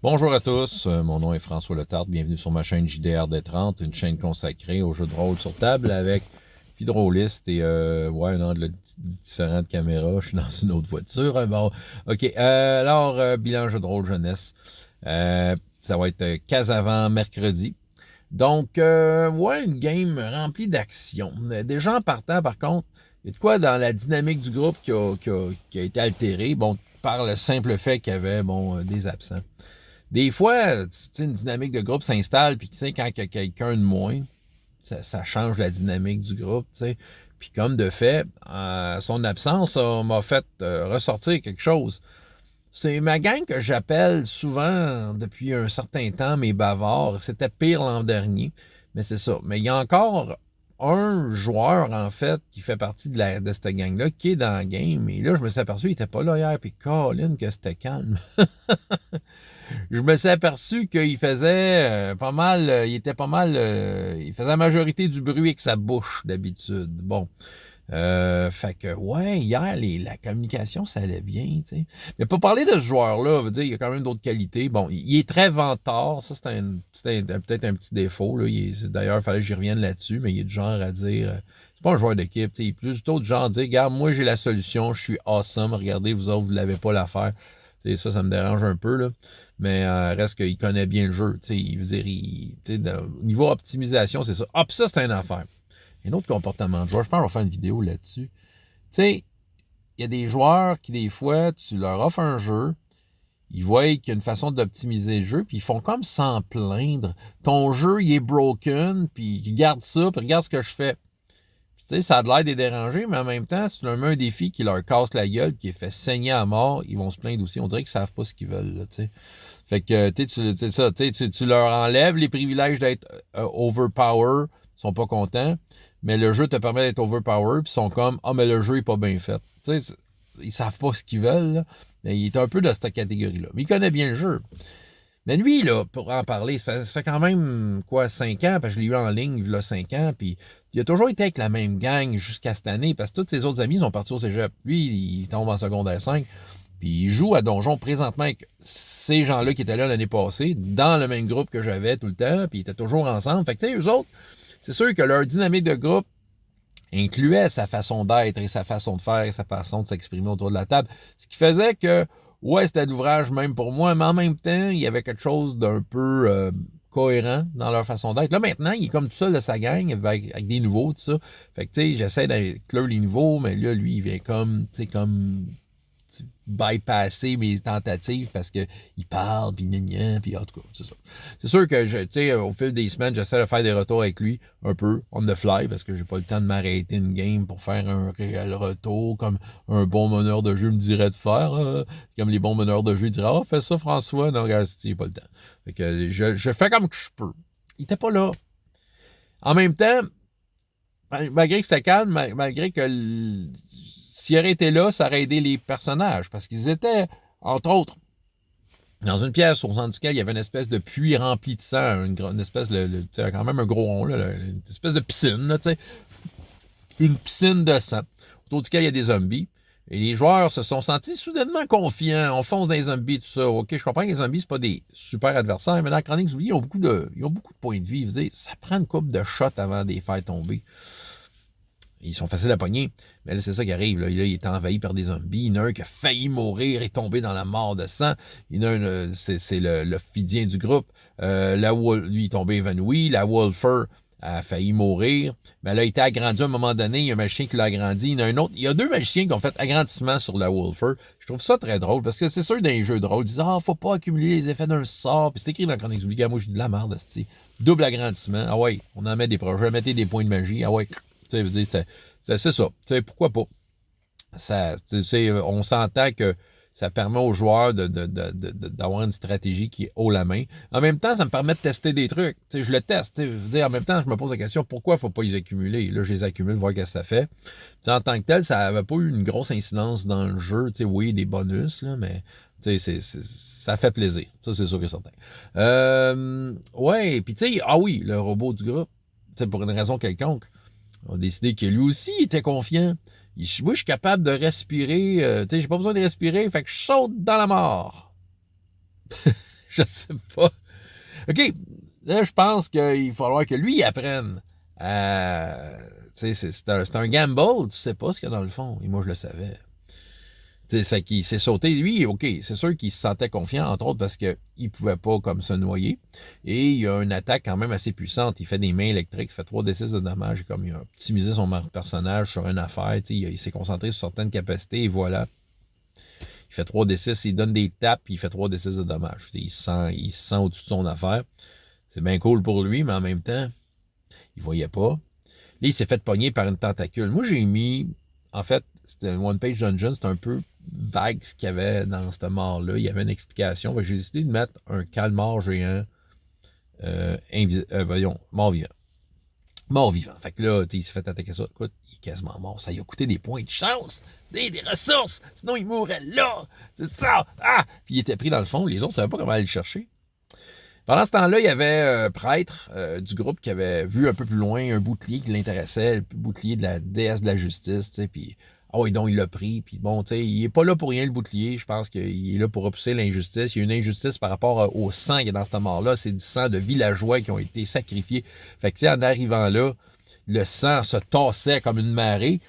Bonjour à tous, mon nom est François Letarte, bienvenue sur ma chaîne JDR D30, une chaîne consacrée aux jeux de rôle sur table avec Hydroliste et un angle différent de caméra, je suis dans une autre voiture. Bon, ok, bilan jeu de rôle jeunesse, ça va être Casavant mercredi. Donc, une game remplie d'action. Déjà en partant, par contre, il y a de quoi dans la dynamique du groupe qui a été altérée, bon, par le simple fait qu'il y avait, des absents. Des fois, tu sais, une dynamique de groupe s'installe, puis tu sais, quand il y a quelqu'un de moins, ça change la dynamique du groupe, tu sais. Puis comme de fait, son absence m'a fait ressortir quelque chose. C'est ma gang que j'appelle souvent depuis un certain temps mes bavards. C'était pire l'an dernier, mais c'est ça. Mais il y a encore un joueur, en fait, qui fait partie de cette gang-là, qui est dans la game. Et là, je me suis aperçu, il était pas là hier, puis Colin, que c'était calme. Je me suis aperçu qu'il faisait pas mal, il était pas mal, il faisait la majorité du bruit avec sa bouche d'habitude. Bon, fait que ouais, hier la communication ça allait bien, tu sais. Mais pour parler de ce joueur-là, veut dire il y a quand même d'autres qualités. Bon, il est très vantard, ça c'était peut-être un petit défaut là. D'ailleurs, il fallait que j'y revienne là-dessus, mais il est du genre à dire, c'est pas un joueur d'équipe, tu sais, il est plutôt du genre à dire, regarde, moi j'ai la solution, je suis awesome, regardez vous autres vous l'avez pas l'affaire. Ça me dérange un peu, là. Mais reste qu'il connaît bien le jeu. Il veut dire, au niveau optimisation, c'est ça. Ah, puis ça, c'est une affaire. Un autre comportement de joueur, je pense qu'on va faire une vidéo là-dessus. Tu sais, il y a des joueurs qui, des fois, tu leur offres un jeu, ils voient qu'il y a une façon d'optimiser le jeu, puis ils font comme s'en plaindre. Ton jeu, il est broken, puis ils gardent ça, puis regarde ce que je fais. Tu sais, ça a l'air de les déranger, mais en même temps, si tu leur mets un défi qui leur casse la gueule, qui les fait saigner à mort, ils vont se plaindre aussi. On dirait qu'ils savent pas ce qu'ils veulent, là, tu sais. Fait que, tu leur enlèves les privilèges d'être overpower, ils sont pas contents, mais le jeu te permet d'être overpower, puis ils sont comme, ah, mais le jeu est pas bien fait. Tu sais, ils savent pas ce qu'ils veulent, là, mais il est un peu de cette catégorie-là. Mais il connaît bien le jeu. Mais lui, là, pour en parler, ça fait quand même, 5 ans, parce que je l'ai eu en ligne, il y a 5 ans, puis il a toujours été avec la même gang jusqu'à cette année, parce que tous ses autres amis sont partis au cégep. Lui, il tombe en secondaire 5, puis il joue à Donjon présentement avec ces gens-là qui étaient là l'année passée, dans le même groupe que j'avais tout le temps, puis ils étaient toujours ensemble. Fait que, tu sais, eux autres, c'est sûr que leur dynamique de groupe incluait sa façon d'être et sa façon de faire et sa façon de s'exprimer autour de la table. Ce qui faisait que, ouais, c'était de l'ouvrage même pour moi, mais en même temps, il y avait quelque chose d'un peu cohérent dans leur façon d'être. Là, maintenant, il est comme tout seul de sa gang avec des nouveaux, tout ça. Fait que, tu sais, j'essaie d'inclure les nouveaux, mais là, lui, il vient comme, tu sais, comme bypasser mes tentatives parce que il parle, puis gna, puis en tout cas, c'est ça. C'est sûr que, tu sais, au fil des semaines, j'essaie de faire des retours avec lui, un peu, on the fly, parce que j'ai pas le temps de m'arrêter une game pour faire un réel retour, comme un bon meneur de jeu me dirait de faire, comme les bons meneurs de jeu diraient, fais ça, François, non, regarde, j'ai pas le temps. Fait que je fais comme que je peux. Il était pas là. En même temps, malgré que c'était calme, malgré que s'il aurait été là, ça aurait aidé les personnages. Parce qu'ils étaient, entre autres, dans une pièce au centre duquel il y avait une espèce de puits rempli de sang, une espèce de quand même un gros rond, là, une espèce de piscine, là, une piscine de sang, autour duquel il y a des zombies. Et les joueurs se sont sentis soudainement confiants. On fonce dans les zombies, tout ça. OK, je comprends que les zombies, c'est pas des super adversaires, mais dans la chronique, ils ont beaucoup de points de vie. Vous savez, ça prend une coupe de shots avant de les faire tomber. Ils sont faciles à pogner. Mais là, c'est ça qui arrive. Là, il est envahi par des zombies. Il y en a un qui a failli mourir et tombé dans la mort de sang. Il y en a un, c'est le fidien du groupe. Lui, il est tombé évanoui. La Wolfer a failli mourir. Mais elle a été agrandie à un moment donné. Il y a un magicien qui l'a agrandi. Il y en a un autre. Il y a 2 magiciens qui ont fait agrandissement sur la Wolfer. Je trouve ça très drôle parce que c'est sûr, dans les jeux de rôle, ils disent faut pas accumuler les effets d'un sort. Puis c'est écrit dans le Chroniques oubliées. Moi, j'ai de la merde, double agrandissement. Ah ouais, on en met des projets. Mettez des points de magie. Ah ouais. Tu sais, c'est ça. Tu sais, pourquoi pas? Ça, tu sais, on s'entend que ça permet aux joueurs d'avoir une stratégie qui est haut la main. En même temps, ça me permet de tester des trucs. Tu sais, je le teste. Je veux dire, en même temps, je me pose la question, pourquoi il ne faut pas les accumuler? Là, je les accumule, voir ce que ça fait. Tu sais, en tant que tel, ça n'avait pas eu une grosse incidence dans le jeu. Tu sais, oui, des bonus, là, mais tu sais, ça fait plaisir. Ça, c'est sûr et certain. Ouais, puis tu sais, ah oui, le robot du groupe, tu sais, pour une raison quelconque, a décidé que lui aussi était confiant. Moi, je suis capable de respirer. Tu sais, j'ai pas besoin de respirer, fait que je saute dans la mort. Je sais pas. OK, là, je pense qu'il va falloir que lui apprenne à... Tu sais, c'est un gamble, tu sais pas ce qu'il y a dans le fond. Et moi, je le savais. Tu sais, fait qu'il s'est sauté, lui, OK, c'est sûr qu'il se sentait confiant, entre autres, parce qu'il pouvait pas comme se noyer. Et il a une attaque quand même assez puissante. Il fait des mains électriques, il fait 3d6 de dommages, comme il a optimisé son personnage sur une affaire, tu sais, il s'est concentré sur certaines capacités, et voilà. Il fait 3d6, il donne des tapes, puis il fait 3d6 de dommages. Il se sent au-dessus de son affaire. C'est bien cool pour lui, mais en même temps, il voyait pas. Là, il s'est fait pogner par une tentacule. Moi, j'ai mis... En fait, c'était un one-page dungeon, c'était un peu vague ce qu'il y avait dans cette mort-là. Il y avait une explication. J'ai décidé de mettre un calmar géant mort-vivant. Mort-vivant. Fait que là, il s'est fait attaquer ça. Écoute, il est quasiment mort. Ça lui a coûté des points de chance, des ressources. Sinon, il mourrait là. C'est ça. Ah! Puis il était pris dans le fond. Les autres ne savaient pas comment aller le chercher. Pendant ce temps-là, il y avait Prêtre du groupe qui avait vu un peu plus loin un bouclier qui l'intéressait, le bouclier de la déesse de la justice, tu sais, puis et donc il l'a pris, puis bon, tu sais, il est pas là pour rien le bouclier, je pense qu'il est là pour repousser l'injustice. Il y a une injustice par rapport au sang qui est dans cette mort-là, c'est du sang de villageois qui ont été sacrifiés. Fait que tu sais, en arrivant là, le sang se tassait comme une marée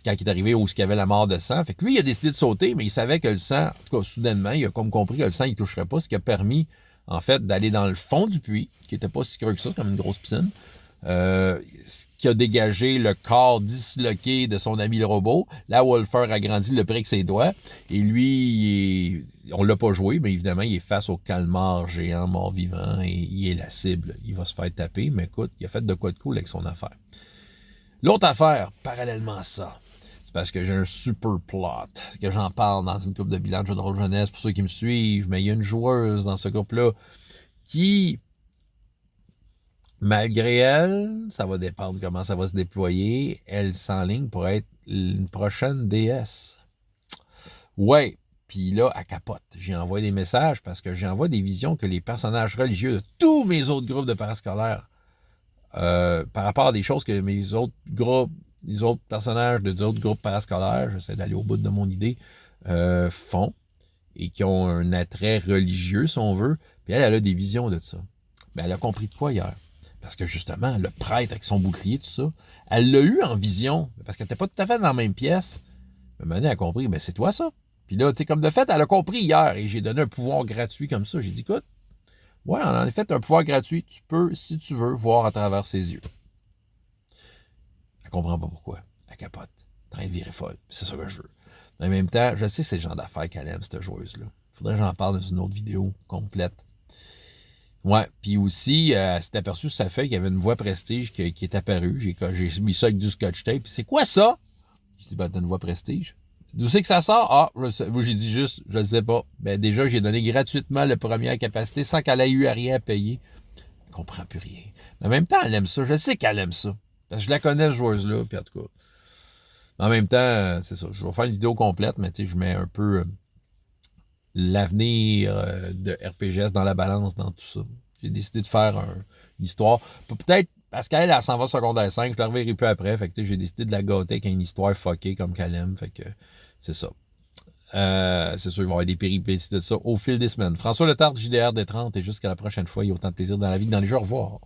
quand il est arrivé où il y avait la mort de sang. Fait que lui, il a décidé de sauter, mais il savait que le sang, en tout cas, soudainement, il a comme compris que le sang, il toucherait pas, ce qui a permis en fait, d'aller dans le fond du puits, qui n'était pas si creux que ça, comme une grosse piscine, ce qui a dégagé le corps disloqué de son ami le robot. Là, Wolfer a grandi le près que ses doigts, et lui, on l'a pas joué, mais évidemment, il est face au calmar géant mort-vivant, et il est la cible. Il va se faire taper, mais écoute, il a fait de quoi de cool avec son affaire. L'autre affaire, parallèlement à ça, parce que j'ai un super plot, que j'en parle dans une couple de bilan de jeux de rôle jeunesse pour ceux qui me suivent, mais il y a une joueuse dans ce groupe-là qui, malgré elle, ça va dépendre comment ça va se déployer, elle s'enligne pour être une prochaine déesse. Ouais, puis là, elle capote. J'ai envoyé des messages parce que j'envoie des visions que les personnages religieux de tous mes autres groupes de parascolaires, par rapport à des choses que mes autres groupes, les autres personnages de d'autres groupes parascolaires, j'essaie d'aller au bout de mon idée, font et qui ont un attrait religieux, si on veut. Puis elle a des visions de ça. Mais elle a compris de quoi hier? Parce que justement, le prêtre avec son bouclier, tout ça, elle l'a eu en vision, parce qu'elle n'était pas tout à fait dans la même pièce. Mais maintenant, elle a compris, ben c'est toi ça. Puis là, tu sais, comme de fait, elle a compris hier, et j'ai donné un pouvoir gratuit comme ça. J'ai dit, écoute, ouais, on en a fait un pouvoir gratuit, tu peux, si tu veux, voir à travers ses yeux. Elle comprend pas pourquoi. Elle capote. En train de virer folle. C'est ça que je veux. En même temps, je sais que c'est le genre d'affaires qu'elle aime, cette joueuse-là. Faudrait que j'en parle dans une autre vidéo complète. Ouais, puis aussi, elle s'est aperçue sur sa feuille qu'il y avait une voix prestige qui est apparue. J'ai mis ça avec du scotch tape. C'est quoi ça? J'ai dit, ben, t'as une voix prestige. D'où c'est que ça sort? Ah, moi j'ai dit juste, je ne sais pas. Ben déjà, j'ai donné gratuitement le premier à capacité sans qu'elle ait eu à rien à payer. Elle comprend plus rien. Mais en même temps, elle aime ça. Je sais qu'elle aime ça. Parce que je la connais, cette joueuse-là, puis en tout cas. En même temps, c'est ça. Je vais faire une vidéo complète, mais tu sais, je mets un peu l'avenir de RPGS dans la balance dans tout ça. J'ai décidé de faire une histoire. Peut-être parce qu'elle, elle s'en va secondaire 5, je la reverrai plus après. Fait que j'ai décidé de la gâter avec une histoire fuckée comme qu'elle aime. Fait que c'est ça. C'est sûr, il va y avoir des péripéties de ça au fil des semaines. François Letarte, JDR des 30, et jusqu'à la prochaine fois, il y a autant de plaisir dans la vie que dans les jeux. Au revoir.